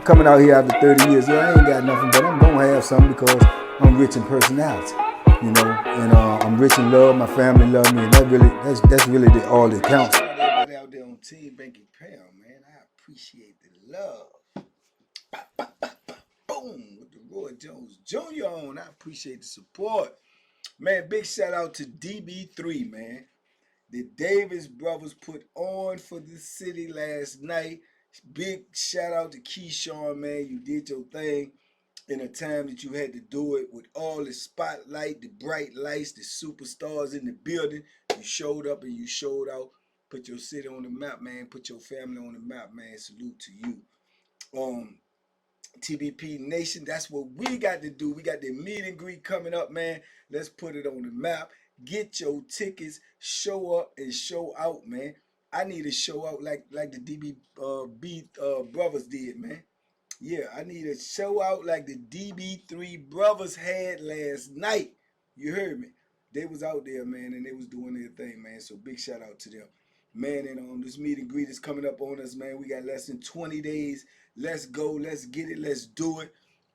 coming out here after 30 years. Yeah, I ain't got nothing, but I'm gonna have something because I'm rich in personality, you know, and I'm rich in love. My family love me, and that's really all that counts. Everybody out there on Team Banky Pound, man, I appreciate the love. Boom, with the Roy Jones Jr. on. I appreciate the support, man. Big shout out to DB3, man. The Davis brothers put on for the city last night. Big shout out to Keyshawn, man. You did your thing in a time that you had to do it with all the spotlight, the bright lights, the superstars in the building. You showed up and you showed out. Put your city on the map, man. Put your family on the map, man. Salute to you. TBP Nation, that's what we got to do. We got the meet and greet coming up, man. Let's put it on the map. Get your tickets, show up and show out, man. I need to show out like the DB brothers did, man. Yeah, I need to show out like the DB3 brothers had last night. You heard me. They was out there, man, and they was doing their thing, man. So big shout out to them. Man, and this meet and greet is coming up on us, man. We got less than 20 days. Let's go. Let's get it. Let's do it.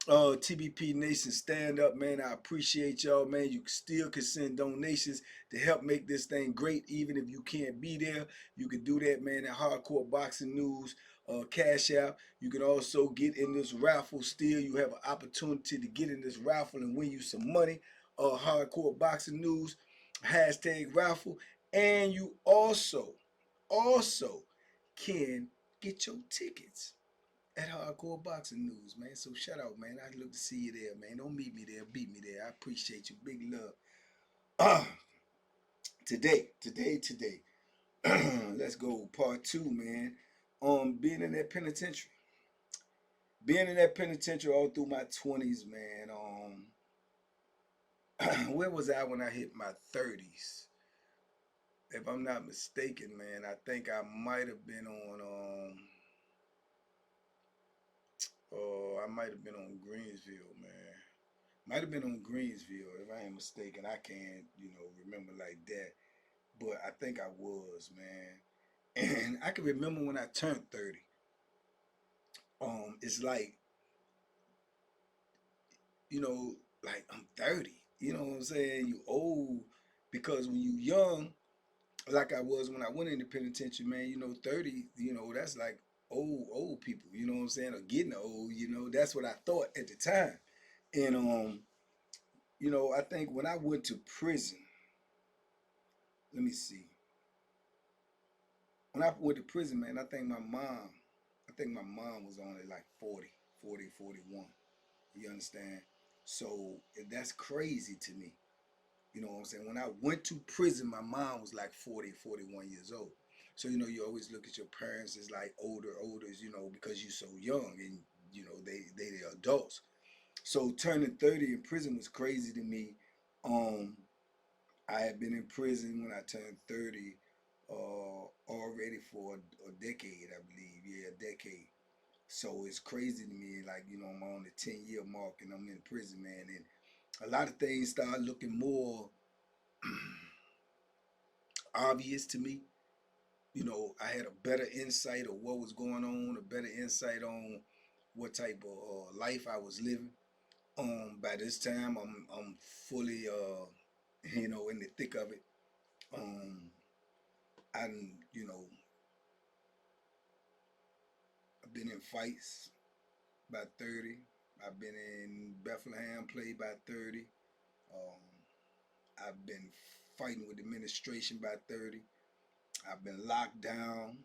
TBP Nation, stand up, man. I appreciate y'all, man. You still can send donations to help make this thing great, even if you can't be there. You can do that, man, at Hardcore Boxing News, Cash App. You can also get in this raffle still. You have an opportunity to get in this raffle and win you some money. Hardcore Boxing News, hashtag raffle. And you also can get your tickets at Hardcore Boxing News, man. So shout out, man. I'd love to see you there, man. Don't meet me there, beat me there. I appreciate you. Big love. Today. Let's go. Part 2, man. Being in that penitentiary. Being in that penitentiary all through my 20s, man. Where was I when I hit my 30s? If I'm not mistaken, man, I think I might have been on I might have been on Greensville, man. Might have been on Greensville, if I ain't mistaken. I can't, remember like that. But I think I was, man. And I can remember when I turned 30. It's like, like I'm 30. You know what I'm saying? You old because when you young, like I was when I went in the penitentiary, man, 30, that's like old people, you know what I'm saying? Or getting old, that's what I thought at the time. And I think when I went to prison, let me see. When I went to prison, man, I think my mom was only like 40, 41. You understand? So that's crazy to me. You know what I'm saying? When I went to prison, my mom was like 40, 41 years old. So, you always look at your parents as like older, because you're so young and, they're adults. So turning 30 in prison was crazy to me. I had been in prison when I turned 30 already for a decade, I believe. Yeah, a decade. So it's crazy to me, like, I'm on the 10-year mark and I'm in prison, man. And a lot of things start looking more obvious to me. I had a better insight of what was going on, a better insight on what type of life I was living. By this time, I'm fully, in the thick of it. I, you know, I've been in fights by 30. I've been in Bethlehem, played by 30. Um, I've been fighting with the administration by 30. I've been locked down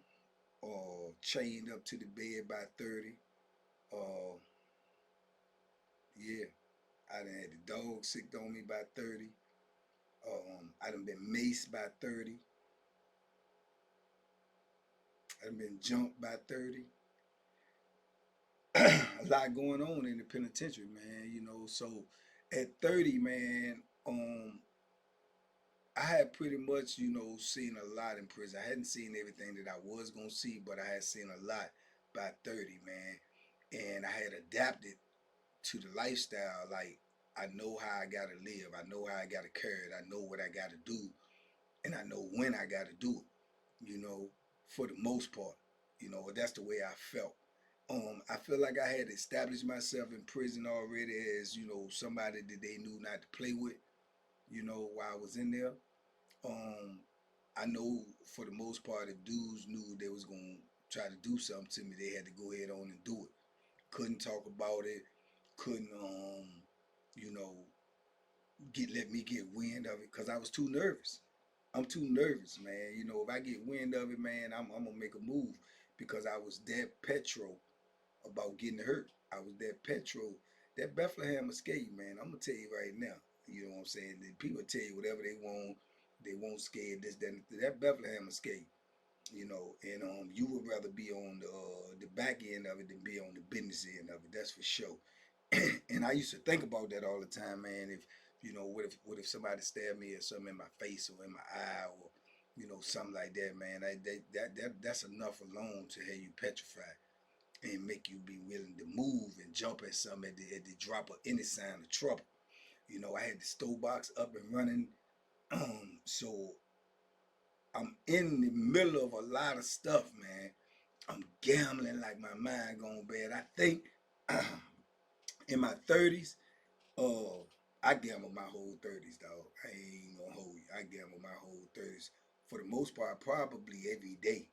or chained up to the bed by 30. Uh, yeah, I done had the dog sicked on me by 30. I done been maced by 30. I done been jumped by 30. A lot going on in the penitentiary, man. So at 30, man, I had pretty much, seen a lot in prison. I hadn't seen everything that I was gonna see, but I had seen a lot by 30, man. And I had adapted to the lifestyle. Like, I know how I gotta live. I know how I gotta carry it. I know what I gotta do. And I know when I gotta do it, for the most part. That's the way I felt. I feel like I had established myself in prison already as, somebody that they knew not to play with, while I was in there. Um, I know for the most part, if dudes knew they was gonna try to do something to me, they had to go ahead on and do it. Couldn't talk about it. Couldn't, you know, let me get wind of it because I was too nervous. I'm too nervous, man. If I get wind of it, man, I'm gonna make a move because I was that petro about getting hurt. I was that petro, that Bethlehem escape, man. I'm gonna tell you right now. You know what I'm saying? The people tell you whatever they want. They won't scare this, that Bethlehem escape. And you would rather be on the back end of it than be on the business end of it. That's for sure. And I used to think about that all the time, man. If what if somebody stabbed me or something in my face or in my eye or something like that, man. That's enough alone to have you petrified and make you be willing to move and jump at something at the drop of any sign of trouble. I had the stove box up and running. So I'm in the middle of a lot of stuff, man. I'm gambling like my mind going bad. I think in my 30's, uh, I gambled my whole 30's, dog. I ain't gonna hold you. I gambled my whole 30's for the most part, probably every day,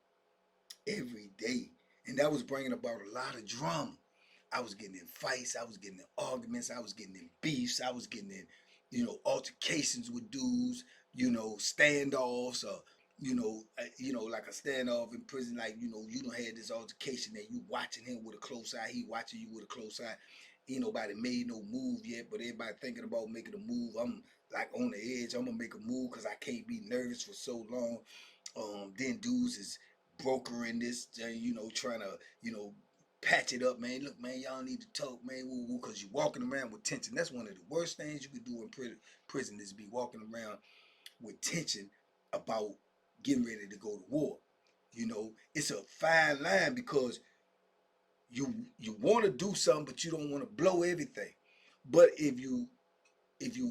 and that was bringing about a lot of drama. I was getting in fights, I was getting in arguments, I was getting in beefs, I was getting in, altercations with dudes, standoffs, or like a standoff in prison, like you don't had this altercation that you watching him with a close eye, he watching you with a close eye. Ain't nobody made no move yet, but everybody thinking about making a move. I'm like on the edge. I'm gonna make a move because I can't be nervous for so long. Then dudes is brokering this, trying to, patch it up, man. Look, man, y'all need to talk, man, woo woo, because you're walking around with tension. That's one of the worst things you could do in prison is be walking around with tension about getting ready to go to war. It's a fine line because you want to do something, but you don't want to blow everything. But if you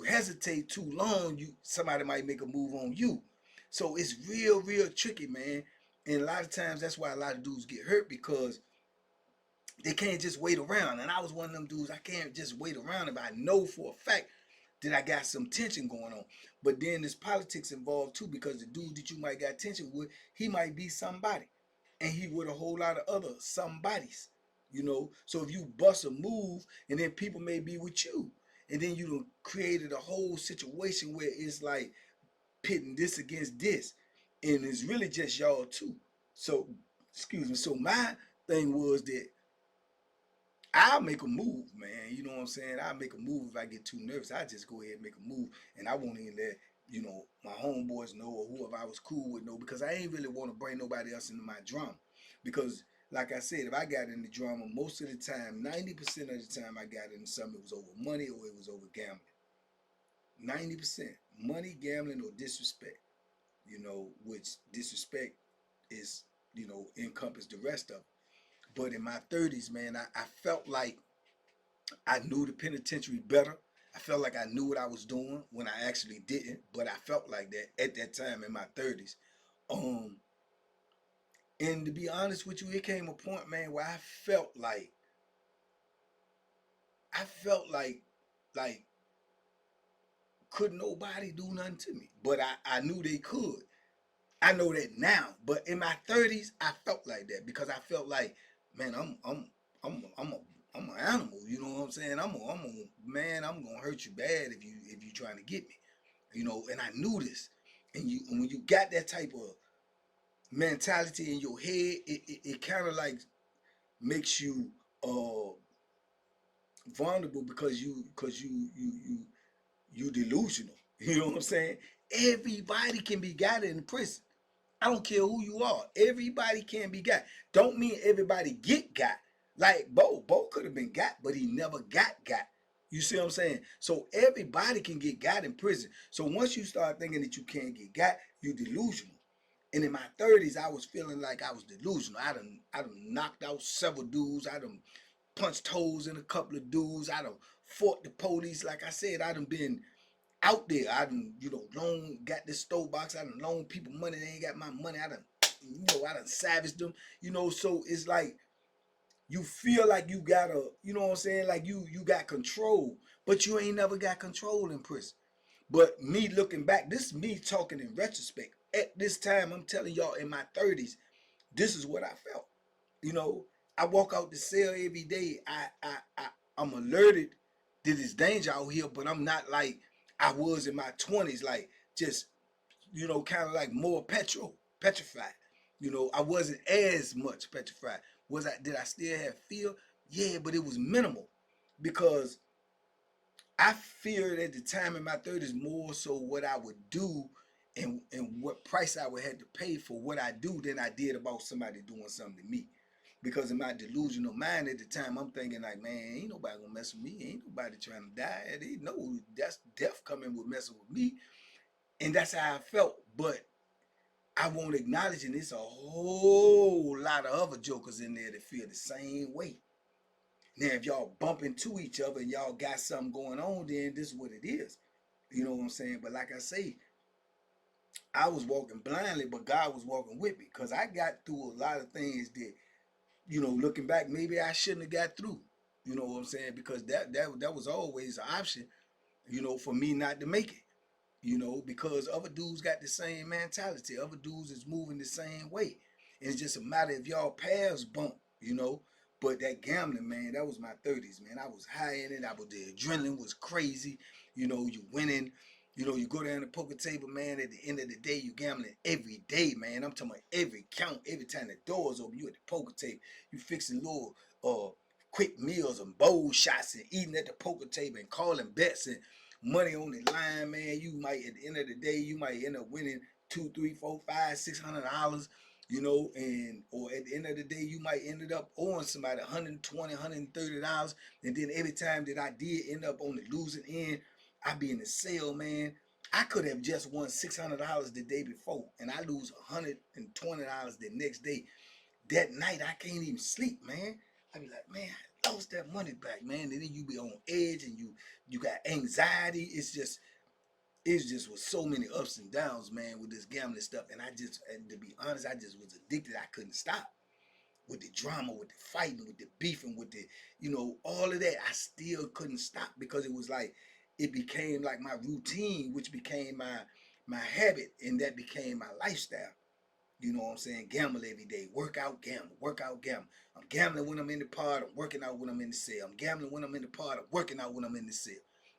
hesitate too long, somebody might make a move on you. So it's real tricky, man. And a lot of times that's why a lot of dudes get hurt because they can't just wait around. And I was one of them dudes, I can't just wait around if I know for a fact that I got some tension going on. But then there's politics involved too, because the dude that you might got tension with, he might be somebody. And he with a whole lot of other somebodies. So if you bust a move and then people may be with you. And then you done created a whole situation where it's like pitting this against this. And it's really just y'all too. So, excuse me. So my thing was that I'll make a move, man. You know what I'm saying? I'll make a move if I get too nervous. I just go ahead and make a move, and I won't even let my homeboys know or whoever I was cool with know because I ain't really want to bring nobody else into my drama. Because, like I said, if I got in the drama, most of the time, 90% of the time I got into something, it was over money or it was over gambling. 90% money, gambling, or disrespect. Which disrespect is encompass the rest of it. But in my 30's, man, I felt like I knew the penitentiary better. I felt like I knew what I was doing when I actually didn't, but I felt like that at that time in my 30's. Um, and to be honest with you, it came a point, man, where I felt like could nobody do nothing to me. But I knew they could. I know that now. But in my 30's, I felt like that because I felt like, man, I'm an animal. You know what I'm saying? Man. I'm gonna hurt you bad if you trying to get me. And I knew this. And when you got that type of mentality in your head, it kind of like makes you uh vulnerable because you delusional. You know what I'm saying? Everybody can be got in prison. I don't care who you are. Everybody can be got. Don't mean everybody get got. Like Bo. Bo could have been got, but he never got. You see what I'm saying? So everybody can get got in prison. So once you start thinking that you can't get got, you delusional. And in my 30's, I was feeling like I was delusional. I done knocked out several dudes. I done punched holes in a couple of dudes. I done fought the police. Like I said, I done been out there. I done, got this stove box. I done loaned people money. They ain't got my money. I done savaged them. So it's like You feel like you got a, you know what I'm saying, like you got control, but you ain't never got control in prison. But me looking back, this is me talking in retrospect. At this time, I'm telling y'all, in my 30s, this is what I felt. You know, I walk out the cell every day. I'm alerted that there's danger out here, but I'm not like I was in my 20s, like just, you know, kind of like more petrified. You know, I wasn't as much petrified. Was I? Did I still have fear? Yeah, but it was minimal because I feared at the time in my 30s more so what I would do and what price I would have to pay for what I do than I did about somebody doing something to me. Because in my delusional mind at the time, I'm thinking like, man, ain't nobody gonna mess with me. Ain't nobody trying to die. They know that's death coming with messing with me. And that's how I felt. But I won't acknowledge it. And it's a whole lot of other jokers in there that feel the same way. Now, if y'all bump into each other and y'all got something going on, then this is what it is. You know what I'm saying? But like I say, I was walking blindly, but God was walking with me because I got through a lot of things that, you know, looking back, maybe I shouldn't have got through. You know what I'm saying? Because that was always an option, you know, for me not to make it. You know, because other dudes got the same mentality. Other dudes is moving the same way. And it's just a matter if y'all paths bump, you know. But that gambling, man, that was my 30s, man. I was high in it. The adrenaline was crazy. You know, you winning. You know, you go down the poker table, man. At the end of the day, you gambling every day, man. I'm talking about every count, every time the door's open, you at the poker table. You fixing little quick meals and bowl shots and eating at the poker table and calling bets and money on the line, man. You might at the end of the day, you might end up winning two, three, four, five, $600, you know, and or at the end of the day, you might ended up owing somebody $120, $130, and then every time that I did end up on the losing end, I be in the sale, man. I could have just won $600 the day before, and I lose $120 the next day. That night, I can't even sleep, man. I be like, man, I lost that money back, man. And then you be on edge, and you got anxiety. It's just with so many ups and downs, man, with this gambling stuff. And to be honest, I just was addicted. I couldn't stop with the drama, with the fighting, with the beefing, with the, you know, all of that. I still couldn't stop because it was like, it became like my routine, which became my habit, and that became my lifestyle. You know what I'm saying? Gamble every day. Work out, gamble. Work out, gamble. I'm gambling when I'm in the pod. I'm working out when I'm in the cell. I'm gambling when I'm in the pod. I'm working out when I'm in the cell.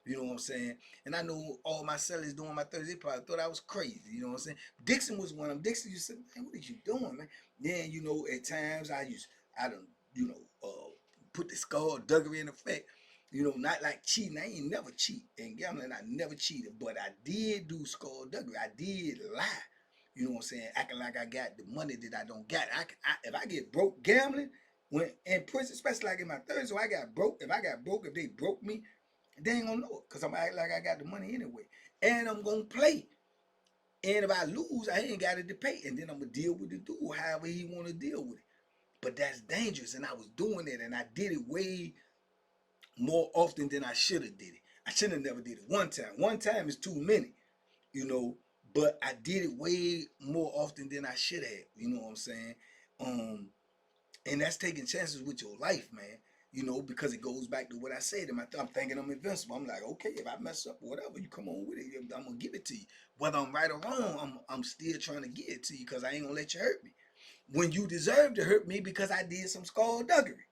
You know what I'm saying? And I know all my sellers doing my 30s, they probably thought I was crazy. You know what I'm saying? Dixon was one of them. Dixon, you said, man, what are you doing, man? Then, you know, at times I don't, you know, put the skullduggery in effect. You know, not like cheating. I ain't never cheat. In gambling, I never cheated. But I did do skullduggery. I did lie. You know what I'm saying? Acting like I got the money that I don't got. If I get broke gambling, when in prison, especially like in my 30s, so I got broke. If I got broke, if they broke me, they ain't gonna know it because I'm acting like I got the money anyway. And I'm gonna play. And if I lose, I ain't got it to pay. And then I'm gonna deal with the dude however he wanna deal with it. But that's dangerous. And I was doing it, and I did it way more often than I should have did it. I should have never did it one time. One time is too many, you know. But I did it way more often than I should have. You know what I'm saying? Um, and that's taking chances with your life, man. You know, because it goes back to what I said. I'm thinking I'm invincible. I'm like, okay, if I mess up or whatever, you come on with it. I'm gonna give it to you. Whether I'm right or wrong, I'm still trying to give it to you because I ain't gonna let you hurt me. When you deserve to hurt me because I did some skullduggery.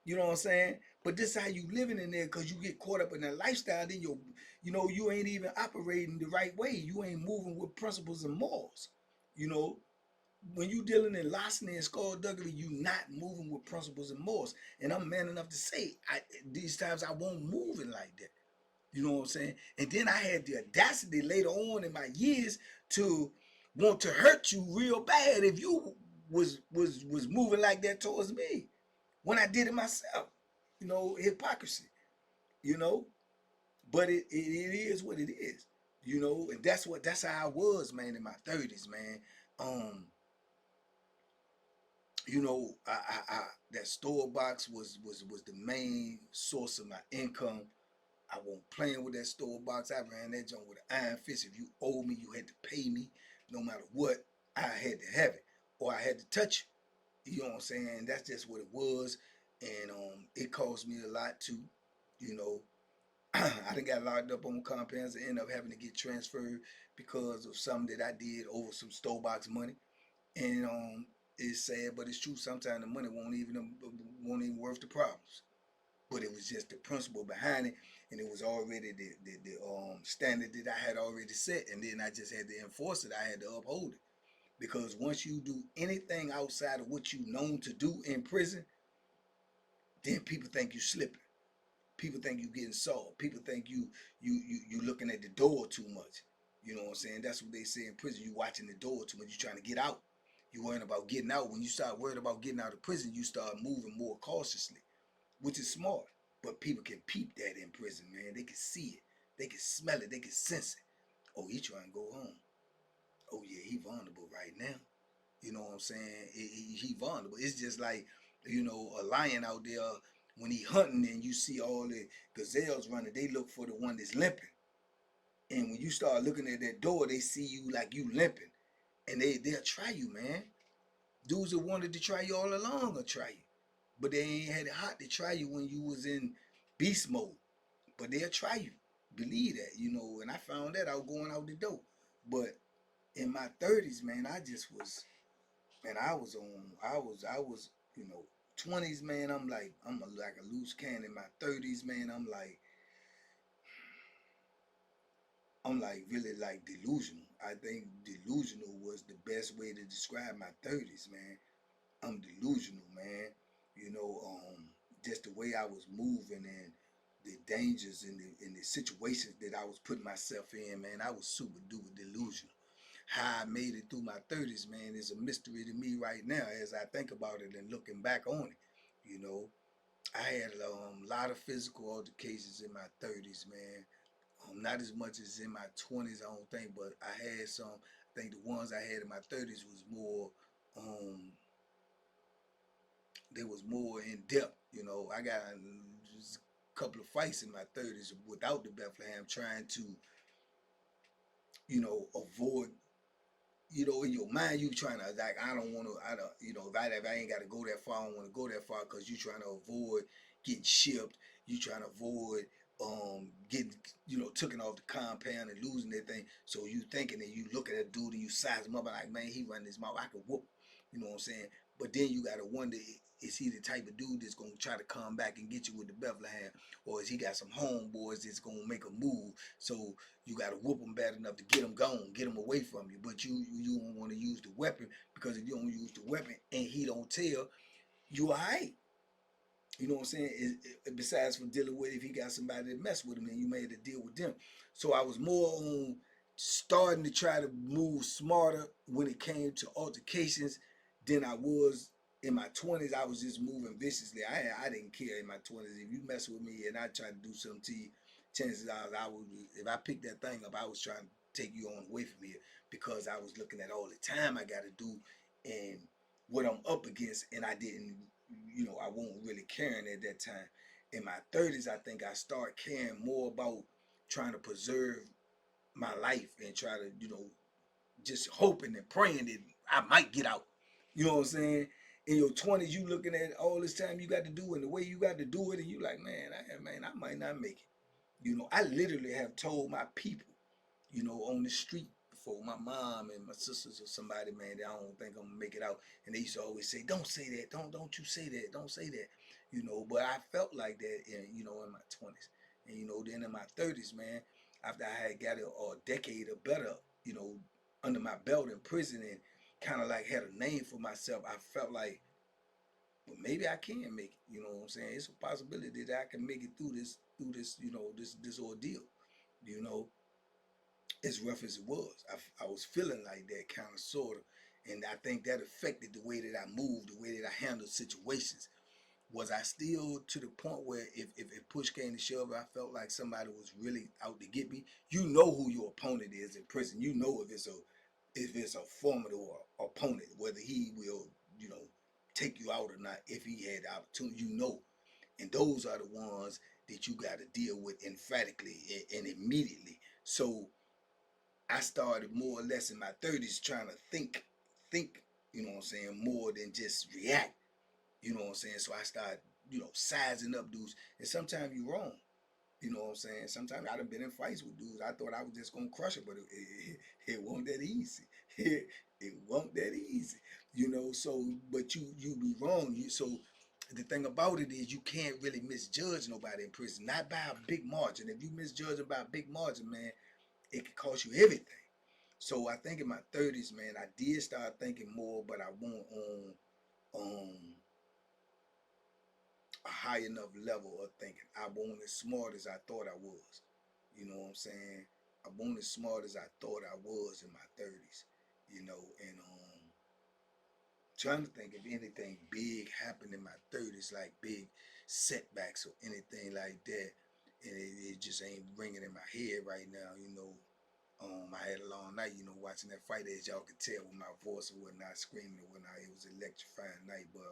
You know what I'm saying? But this is how you living in there because you get caught up in that lifestyle. Then you know, you ain't even operating the right way. You ain't moving with principles and morals. You know, when you dealing in larceny and skullduggery, you not moving with principles and morals. And I'm man enough to say, these times I won't move it like that. You know what I'm saying? And then I had the audacity later on in my years to want to hurt you real bad if you was moving like that towards me when I did it myself. You know, hypocrisy. You know, but it is what it is. You know, and that's how I was, man, in my 30s, man. Um, you know, that store box was the main source of my income. I wasn't playing with that store box. I ran that joint with an iron fist. If you owed me, you had to pay me, no matter what. I had to have it, or I had to touch you. You know what I'm saying? That's just what it was. and it cost me a lot too. You know, I done got locked up on compounds and end up having to get transferred because of something that I did over some store box money. And it's sad, but it's true. Sometimes the money won't even worth the problems. But it was just the principle behind it, and it was already the standard that I had already set, and then I just had to enforce it. I had to uphold it because once you do anything outside of what you known to do in prison, then people think you slipping. People think you getting soft. People think you looking at the door too much. You know what I'm saying? That's what they say in prison. You watching the door too much. You trying to get out. You worrying about getting out. When you start worrying about getting out of prison, you start moving more cautiously, which is smart. But people can peep that in prison, man. They can see it. They can smell it. They can sense it. Oh, he trying to go home. Oh yeah, he vulnerable right now. You know what I'm saying? He vulnerable. It's just like, a lion out there when he hunting and you see all the gazelles running, they look for the one that's limping. And when you start looking at that door, they see you like you limping. And they'll try you, man. Dudes that wanted to try you all along will try you. But they ain't had it hot to try you when you was in beast mode. But they'll try you. Believe that, and I found that out going out the door. But in my 30s, man, I just was, man, I was, 20s, man, like a loose cannon. In my 30s, man, I'm like really like delusional. I think delusional was the best way to describe my 30s, man. I'm delusional, man. You know, just the way I was moving and the dangers and the situations that I was putting myself in, man, I was super duper delusional. How I made it through my 30s, man, is a mystery to me right now as I think about it and looking back on it. You know, I had a lot of physical altercations in my 30s, man. Not as much as in my 20s, I don't think, but I had some. I think the ones I had in my 30s was more, um, they was more in depth. I got just a couple of fights in my 30s without the Bethlehem, trying to, avoid, in your mind you trying to like I don't want to I don't if I ain't got to go that far I don't want to go that far because you trying to avoid getting shipped. You trying to avoid getting taken off the compound and losing that thing. So you thinking that you look at that dude and you size him up and like, man, he running his mouth, I can whoop. You know what I'm saying? But then you gotta wonder, is he the type of dude that's gonna try to come back and get you with the Bethlehem, or is he got some homeboys that's gonna make a move? So you got to whoop them bad enough to get them gone, get them away from you. But you don't want to use the weapon because if you don't use the weapon and he don't tell, you alright. You know what I'm saying? Besides from dealing with if he got somebody that mess with him, then you made to deal with them. So I was more on starting to try to move smarter when it came to altercations than I was in my 20s. I was just moving viciously. I didn't care in my 20s. If you mess with me and I try to do something to you, chances are I would. If I picked that thing up, I was trying to take you on away from here because I was looking at all the time I got to do and what I'm up against, and I didn't I won't really caring at that time. In my 30s, I think I start caring more about trying to preserve my life and try to, just hoping and praying that I might get out. You know what I'm saying? In your 20s, you looking at all this time you got to do and the way you got to do it, and you like, man, I might not make it. I literally have told my people, on the street before, my mom and my sisters or somebody, man, that I don't think I'm gonna make it out. And they used to always say, don't say that, don't you say that, don't say that. But I felt like that in my 20s. And then in my 30s, man, after I had got a decade or better, you know, under my belt in prison and kind of like had a name for myself, I felt like, well, maybe I can make it. You know what I'm saying? It's a possibility that I can make it through this, this ordeal. You know, as rough as it was. I was feeling like that kind of sort of. And I think that affected the way that I moved, the way that I handled situations. Was I still to the point where if push came to shove, I felt like somebody was really out to get me? You know who your opponent is in prison. You know if it's a formidable opponent, whether he will, take you out or not, if he had the opportunity, And those are the ones that you got to deal with emphatically and immediately. So I started more or less in my 30s trying to think, more than just react. You know what I'm saying? So I started sizing up dudes. And sometimes you're wrong. You know what I'm saying? Sometimes I done been in fights with dudes. I thought I was just gonna crush it, but it wasn't that easy. It wasn't that easy. So but you be wrong. So the thing about it is you can't really misjudge nobody in prison, not by a big margin. If you misjudge them by a big margin, man, it could cost you everything. So I think in my 30s, man, I did start thinking more, but I won't on a high enough level of thinking. I wasn't as smart as I thought I was. You know what I'm saying? I wasn't as smart as I thought I was in my 30s. And trying to think if anything big happened in my 30s, like big setbacks or anything like that. And it just ain't ringing in my head right now. I had a long night, watching that fight, as y'all could tell with my voice and whatnot, screaming and whatnot. It was an electrifying night, but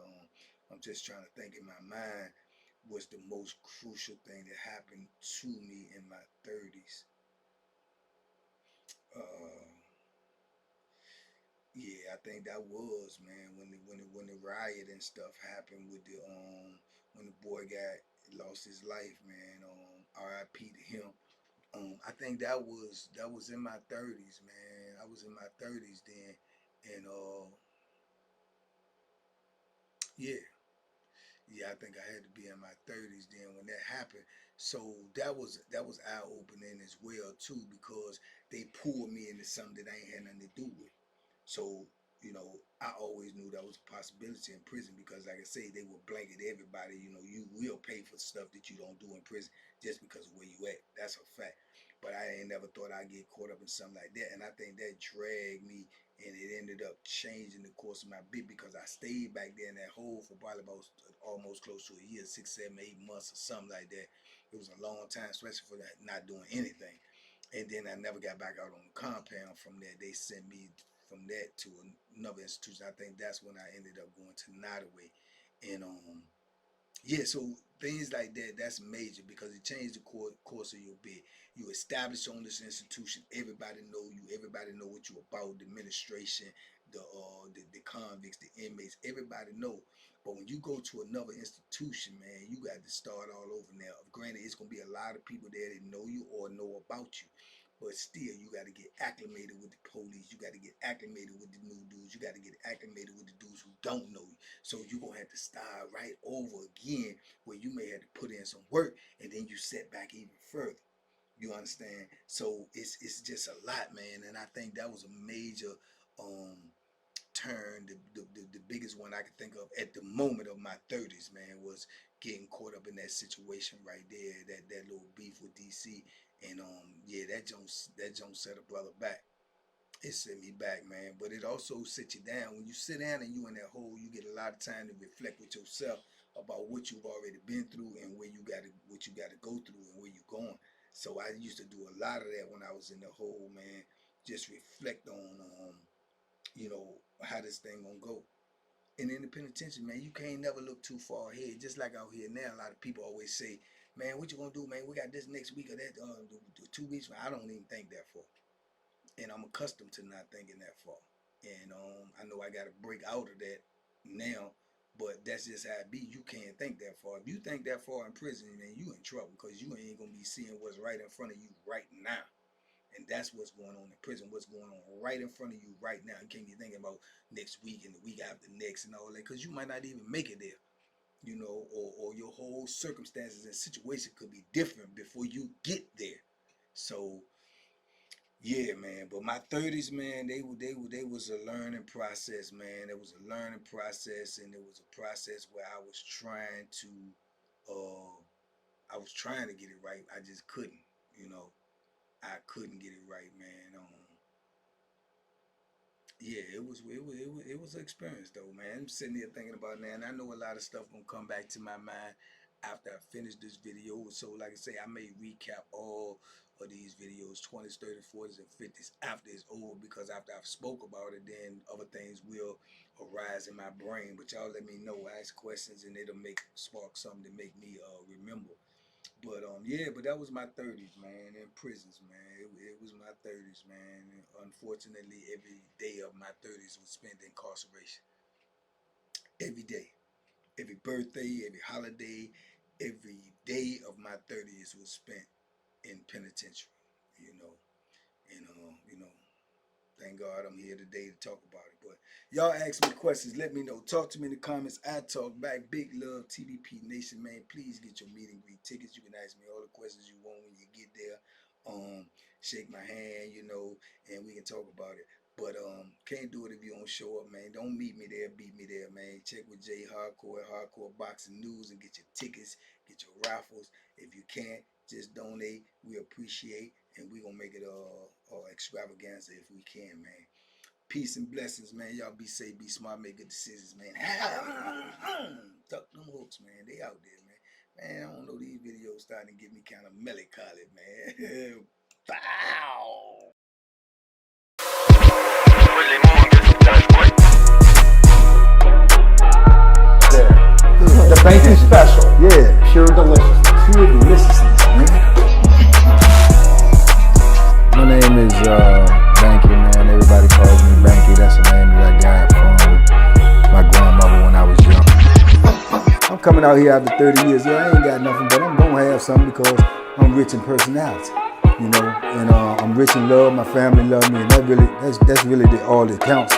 I'm just trying to think in my mind what's the most crucial thing that happened to me in my 30s. Uh, yeah, I think that was, man, when the riot and stuff happened with the when the boy lost his life, man. R.I.P. to him. I think that was in my 30s, man. I was in my 30s then, and yeah, yeah, I think I had to be in my 30s then when that happened. So that was eye opening as well too, because they pulled me into something that I ain't had nothing to do with. So, I always knew that was a possibility in prison because, like I say, they will blanket everybody. You will pay for stuff that you don't do in prison just because of where you at. That's a fact. But I ain't never thought I'd get caught up in something like that. And I think that dragged me, and it ended up changing the course of my bit because I stayed back there in that hole for probably about almost close to a year, 6, 7, 8 months or something like that. It was a long time, especially for that, not doing anything. And then I never got back out on the compound from that. They sent me from that to another institution. I think that's when I ended up going to Nottoway. And yeah, so things like that, that's major because it changed the course of your bid. You establish on this institution, everybody know you, everybody know what you about, the administration, the convicts, the inmates, everybody know. But when you go to another institution, man, you got to start all over now. Granted, it's gonna be a lot of people there that know you or know about you. But still, you got to get acclimated with the police. You got to get acclimated with the new dudes. You got to get acclimated with the dudes who don't know you. So you're going to have to start right over again where you may have to put in some work and then you set back even further. You understand? So it's just a lot, man. And I think that was a major um, turn. The biggest one I could think of at the moment of my 30s, man, was getting caught up in that situation right there, that little beef with DC. And yeah, that don't set a brother back. It set me back, man. But it also sits you down. When you sit down and you in that hole, you get a lot of time to reflect with yourself about what you've already been through and what you gotta go through and where you're going. So I used to do a lot of that when I was in the hole, man. Just reflect on how this thing gonna go. And in the penitentiary, man, you can't never look too far ahead. Just like out here now, a lot of people always say, "Man, what you gonna do, man? We got this next week or that, the 2 weeks." I don't even think that far, and I'm accustomed to not thinking that far. And I know I got to break out of that now, but that's just how it be. You can't think that far. If you think that far in prison, then you in trouble because you ain't gonna be seeing what's right in front of you right now. And that's what's going on in prison, what's going on right in front of you right now. You can't be thinking about next week and the week after next and all that, because you might not even make it there, or your whole circumstances and situation could be different before you get there. So yeah, man. But my 30s, man, they was a learning process, man. It was a learning process, and it was a process where uh I was trying to get it right. I just couldn't, you know. I couldn't get it right, man. Yeah, it was an experience though, man. I'm sitting here thinking about it now, and I know a lot of stuff gonna come back to my mind after I finish this video. So, like I say, I may recap all of these videos, 20s, 30s, 40s, and 50s after it's over, because after I've spoke about it, then other things will arise in my brain. But y'all let me know, ask questions, and it'll spark something to make me remember. But yeah, but that was my 30s, man, in prisons, man. It was my 30s, man. And unfortunately, every day of my 30s was spent in incarceration. Every day. every birthday, every holiday, every day of my 30s was spent in penitentiary, you know. And thank God I'm here today to talk about it. But y'all ask me questions. Let me know. Talk to me in the comments. I talk back. Big love, TVP Nation, man. Please get your meet and greet tickets. You can ask me all the questions you want when you get there. Shake my hand, and we can talk about it. But can't do it if you don't show up, man. Don't meet me there, beat me there, man. Check with Jay Hardcore at Hardcore Boxing News and get your tickets, get your raffles. If you can't, just donate. We appreciate, and we gonna make it extravaganza if we can, man. Peace and blessings, man. Y'all be safe, be smart, make good decisions, man. Tuck them hooks, man. They out there, man. Man, I don't know, these videos starting to get me kind of melancholy, man. Bow. The Banky special. Yeah. Pure deliciousness. Pure deliciousness, man. My name is Banky, man. Everybody calls me Banky. That's the name that I got from my grandmother when I was young. I'm coming out here after 30 years. Yeah, I ain't got nothing, but I'm gonna have something because I'm rich in personality, and I'm rich in love. My family love me, and that's really all that counts.